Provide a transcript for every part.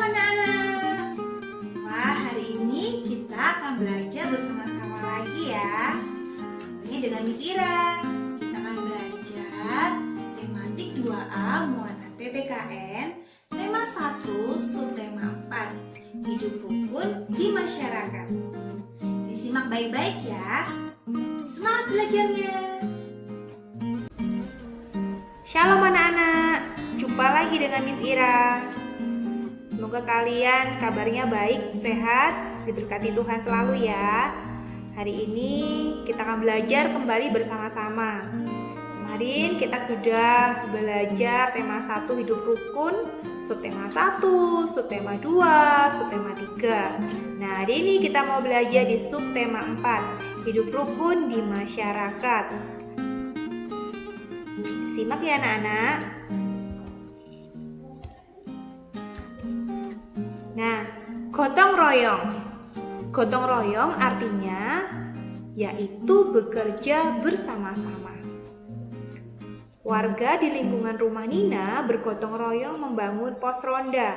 anak-anak. Wah, hari ini kita akan belajar bersama-sama lagi ya. Ini dengan Miss Ira. Kita akan belajar tematik 2A muatan PPKN, tema 1, subtema 4, hidup rukun di masyarakat. Disimak baik-baik ya. Semangat belajarnya. Shalom anak-anak, jumpa lagi dengan Miss Ira. Semoga kalian kabarnya baik, sehat, diberkati Tuhan selalu ya. Hari ini kita akan belajar kembali bersama-sama. Kemarin kita sudah belajar tema 1 hidup rukun, subtema 1, subtema 2, subtema 3. Nah, hari ini kita mau belajar di subtema 4, hidup rukun di masyarakat. Simak ya anak-anak. Nah, gotong royong. Gotong royong artinya yaitu bekerja bersama-sama. Warga di lingkungan rumah Nina bergotong royong membangun pos ronda.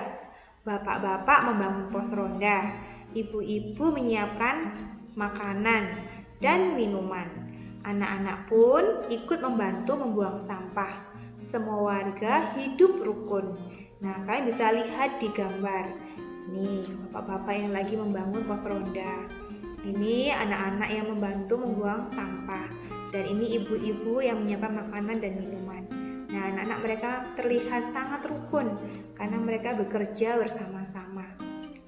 Bapak-bapak membangun pos ronda. Ibu-ibu menyiapkan makanan dan minuman. Anak-anak pun ikut membantu membuang sampah. Semua warga hidup rukun. Nah, kalian bisa lihat di gambar. Nih, bapak-bapak yang lagi membangun pos ronda. Ini anak-anak yang membantu membuang sampah. Dan ini ibu-ibu yang menyiapkan makanan dan minuman. Nah, anak-anak mereka terlihat sangat rukun karena mereka bekerja bersama-sama.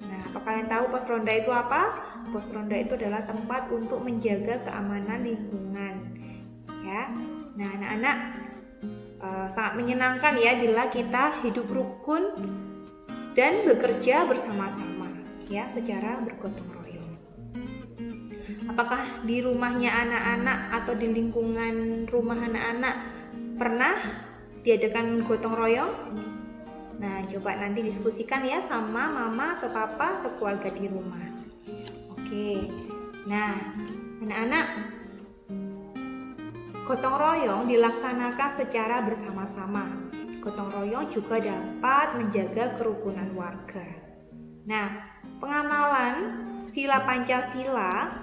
Nah, apa kalian tahu pos ronda itu apa? Pos ronda itu adalah tempat untuk menjaga keamanan lingkungan, ya. Nah, anak-anak sangat menyenangkan ya bila kita hidup rukun dan bekerja bersama-sama, ya, secara bergotong royong. Apakah di rumahnya anak-anak atau di lingkungan rumah anak-anak pernah diadakan gotong royong? Nah, coba nanti diskusikan ya sama mama atau papa atau keluarga di rumah. Oke, nah anak-anak, gotong royong dilaksanakan secara bersama-sama. Gotong royong juga dapat menjaga kerukunan warga. Nah, pengamalan sila Pancasila,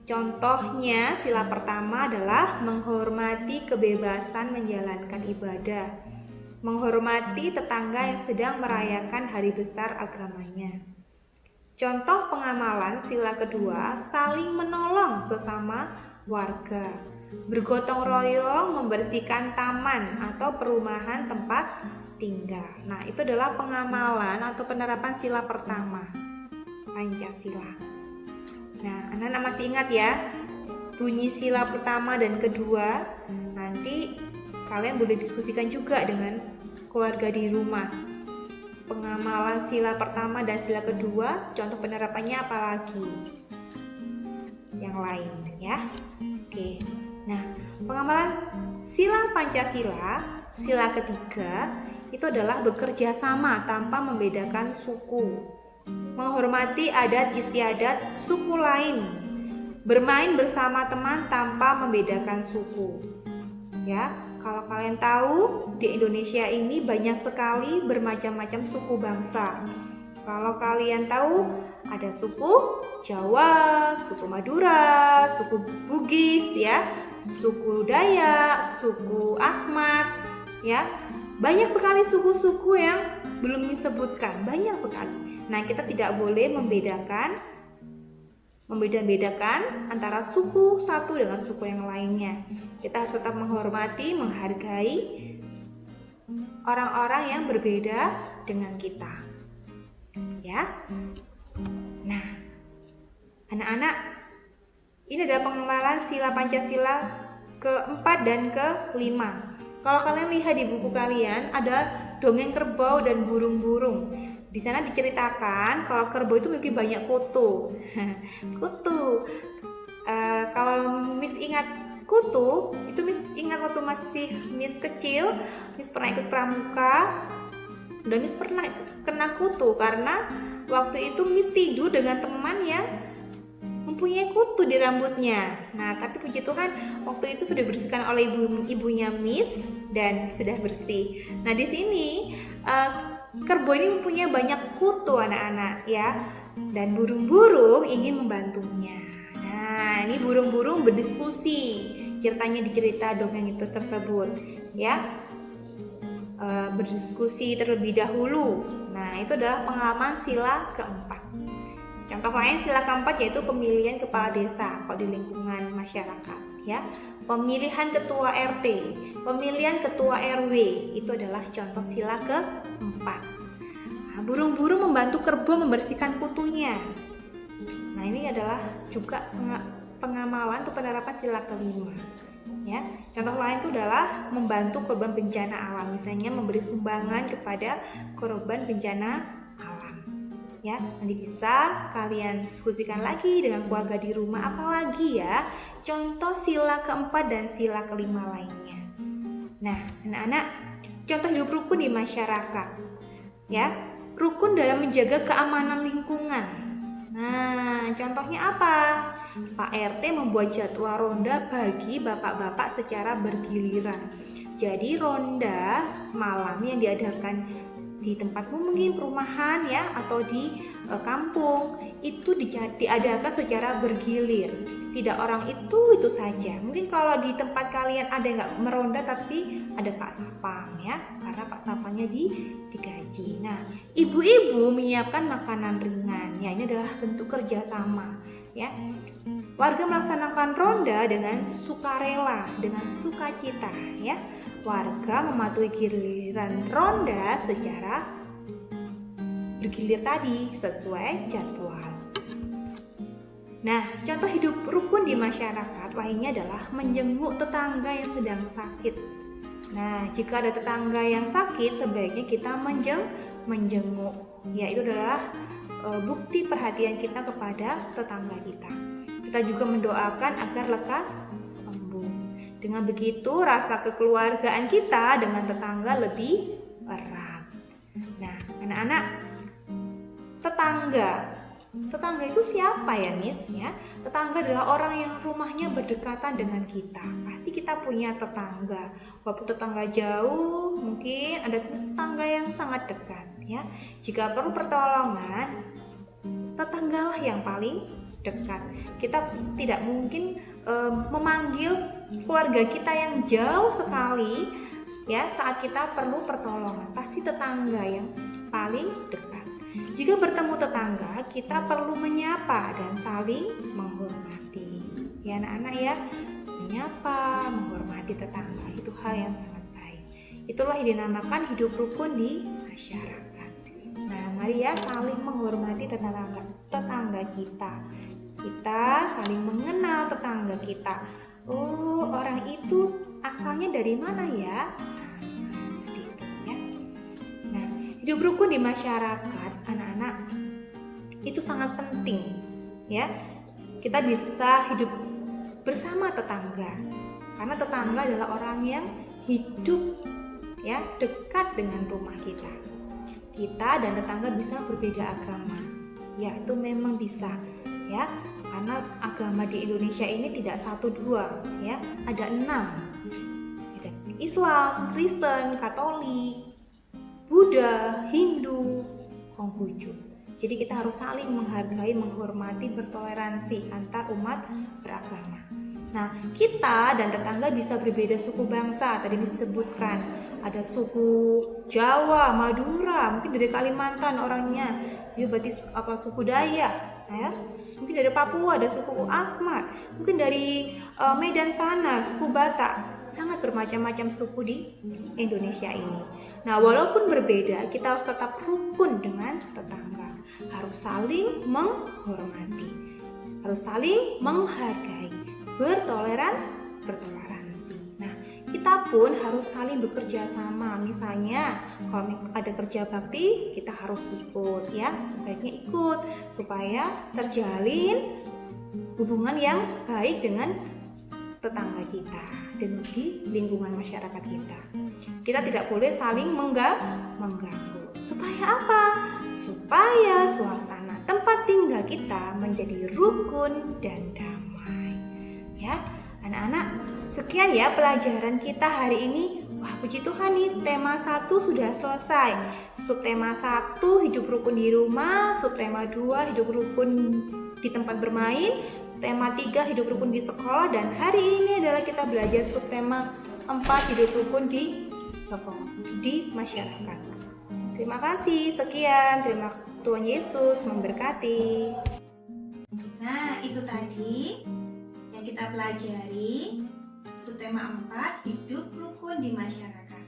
contohnya sila pertama adalah menghormati kebebasan menjalankan ibadah, menghormati tetangga yang sedang merayakan hari besar agamanya. Contoh pengamalan sila kedua, saling menolong sesama warga. Bergotong royong membersihkan taman atau perumahan tempat tinggal. Nah, itu adalah pengamalan atau penerapan sila pertama, Pancasila. Nah, anak-anak masih ingat ya bunyi sila pertama dan kedua? Nanti kalian boleh diskusikan juga dengan keluarga di rumah. Pengamalan sila pertama dan sila kedua, contoh penerapannya apa lagi? Yang lain ya. Oke. Nah, pengamalan sila Pancasila, sila ketiga, itu adalah bekerja sama tanpa membedakan suku. Menghormati adat istiadat suku lain. Bermain bersama teman tanpa membedakan suku. Ya. Kalau kalian tahu, di Indonesia ini banyak sekali bermacam-macam suku bangsa. Kalau kalian tahu, ada suku Jawa, suku Madura, suku Bugis, ya, suku Dayak, suku Asmat, ya. Banyak sekali suku-suku yang belum disebutkan, banyak sekali. Nah, kita tidak boleh membeda-bedakan antara suku satu dengan suku yang lainnya. Kita harus tetap menghormati, menghargai orang-orang yang berbeda dengan kita. Ya. Nah, anak-anak, ini adalah pengamalan sila Pancasila keempat dan kelima. Kalau kalian lihat di buku kalian, ada dongeng kerbau dan burung-burung. Di sana diceritakan kalau kerbau itu memiliki banyak kutu. Kutu. Kalau Miss ingat kutu, itu Miss ingat waktu masih Miss kecil, Miss pernah ikut pramuka, dan Miss pernah kena kutu karena waktu itu Miss tidur dengan teman yang mempunyai kutu di rambutnya. Nah, tapi puji Tuhan waktu itu sudah dibersihkan oleh ibunya Miss dan sudah bersih. Nah, di sini kerbau kerbau ini mempunyai banyak kutu anak-anak ya, dan burung-burung ingin membantunya. Nah, ini burung-burung berdiskusi ceritanya di cerita dongeng itu tersebut ya. Berdiskusi terlebih dahulu. Nah, itu adalah pengalaman sila keempat. Contoh lain sila keempat yaitu pemilihan kepala desa kalau di lingkungan masyarakat ya. Pemilihan ketua RT, pemilihan ketua RW, itu adalah contoh sila keempat. Nah, burung-burung membantu kerbau membersihkan kutunya. Nah, ini adalah juga pengamalan untuk penerapan sila kelima. Ya, contoh lain itu adalah membantu korban bencana alam, misalnya memberi sumbangan kepada korban bencana alam. Ya, nanti bisa kalian diskusikan lagi dengan keluarga di rumah, apalagi ya contoh sila keempat dan sila kelima lainnya. Nah, anak-anak, contoh hidup rukun di masyarakat. Ya, rukun dalam menjaga keamanan lingkungan. Nah, contohnya apa? Pak RT membuat jadwal ronda bagi bapak-bapak secara bergiliran. Jadi ronda malam yang diadakan di tempatmu mungkin perumahan ya atau di kampung itu diadakan secara bergilir. Tidak orang itu saja. Mungkin kalau di tempat kalian ada yang nggak meronda tapi ada Pak Sapam ya, karena Pak Sapamnya digaji. Nah, ibu-ibu menyiapkan makanan ringan. Ya, ini adalah bentuk kerjasama ya. Warga melaksanakan ronda dengan sukarela, dengan sukacita ya. Warga mematuhi giliran ronda secara bergilir tadi sesuai jadwal. Nah, contoh hidup rukun di masyarakat lainnya adalah menjenguk tetangga yang sedang sakit. Nah, jika ada tetangga yang sakit, sebaiknya kita menjenguk. Ya, itu adalah bukti perhatian kita kepada tetangga kita. Kita juga mendoakan agar lekas sembuh. Dengan begitu, rasa kekeluargaan kita dengan tetangga lebih erat. Nah, anak-anak, tetangga itu siapa ya, Miss? Ya, tetangga adalah orang yang rumahnya berdekatan dengan kita. Pasti kita punya tetangga. Walaupun tetangga jauh, mungkin ada tetangga yang sangat dekat. Ya, jika perlu pertolongan, tetanggalah yang paling dekat. Kita tidak mungkin memanggil keluarga kita yang jauh sekali ya saat kita perlu pertolongan. Pasti tetangga yang paling dekat. Jika bertemu tetangga, kita perlu menyapa dan saling menghormati. Ya anak-anak ya, menyapa, menghormati tetangga itu hal yang sangat baik. Itulah yang dinamakan hidup rukun di masyarakat. Nah, mari ya saling menghormati tetangga kita. Kita saling mengenal tetangga kita. Oh, orang itu asalnya dari mana ya? Seperti itu ya. Nah, hidup rukun di masyarakat, anak-anak, itu sangat penting ya. Kita bisa hidup bersama tetangga. Karena tetangga adalah orang yang hidup ya dekat dengan rumah kita. Kita dan tetangga bisa berbeda agama. Ya, itu memang bisa. Ya, karena agama di Indonesia ini tidak 1-2 ya, ada 6. Ada Islam, Kristen, Katolik, Buddha, Hindu, Konghucu. Jadi kita harus saling menghargai, menghormati, bertoleransi antar umat beragama. Nah, kita dan tetangga bisa berbeda suku bangsa. Tadi disebutkan ada suku Jawa, Madura, mungkin dari Kalimantan orangnya, dia berarti apa suku Dayak, ya. Mungkin dari Papua ada suku Asmat, mungkin dari Medan sana suku Batak. Sangat bermacam-macam suku di Indonesia ini. Nah, walaupun berbeda, kita harus tetap rukun dengan tetangga. Harus saling menghormati, harus saling menghargai, bertoleransi. Nah, kita pun harus saling bekerja sama. Misalnya, kalau ada kerja bakti, kita harus ikut ya. Sebaiknya ikut supaya terjalin hubungan yang baik dengan tetangga kita dan di lingkungan masyarakat kita. Kita tidak boleh saling mengganggu. Supaya apa? Supaya suasana tempat tinggal kita menjadi rukun dan damai. Ya, anak-anak, sekian ya pelajaran kita hari ini. Wah, Wah, puji Tuhan nih, tema 1 sudah selesai. Subtema 1, hidup rukun di rumah. Subtema 2, hidup rukun di tempat bermain. Tema 3, hidup rukun di sekolah. Dan hari ini adalah kita belajar subtema 4, hidup rukun di sekolah, di masyarakat. Terima kasih, sekian. Terima Tuhan Yesus memberkati. Nah, itu tadi yang kita pelajari. Subtema 4, hidup rukun di masyarakat.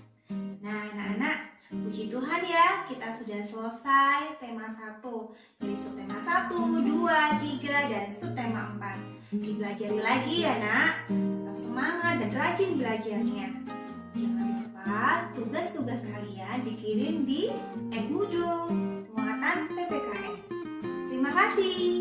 Nah, anak-anak, puji Tuhan ya, kita sudah selesai tema 1. Jadi subtema 1, 2, 3, dan subtema 4. Dipelajari lagi ya, nak. Tetap semangat dan rajin belajarnya. Jangan lupa tugas-tugas kalian dikirim di @mudu muatan PPKN. Terima kasih.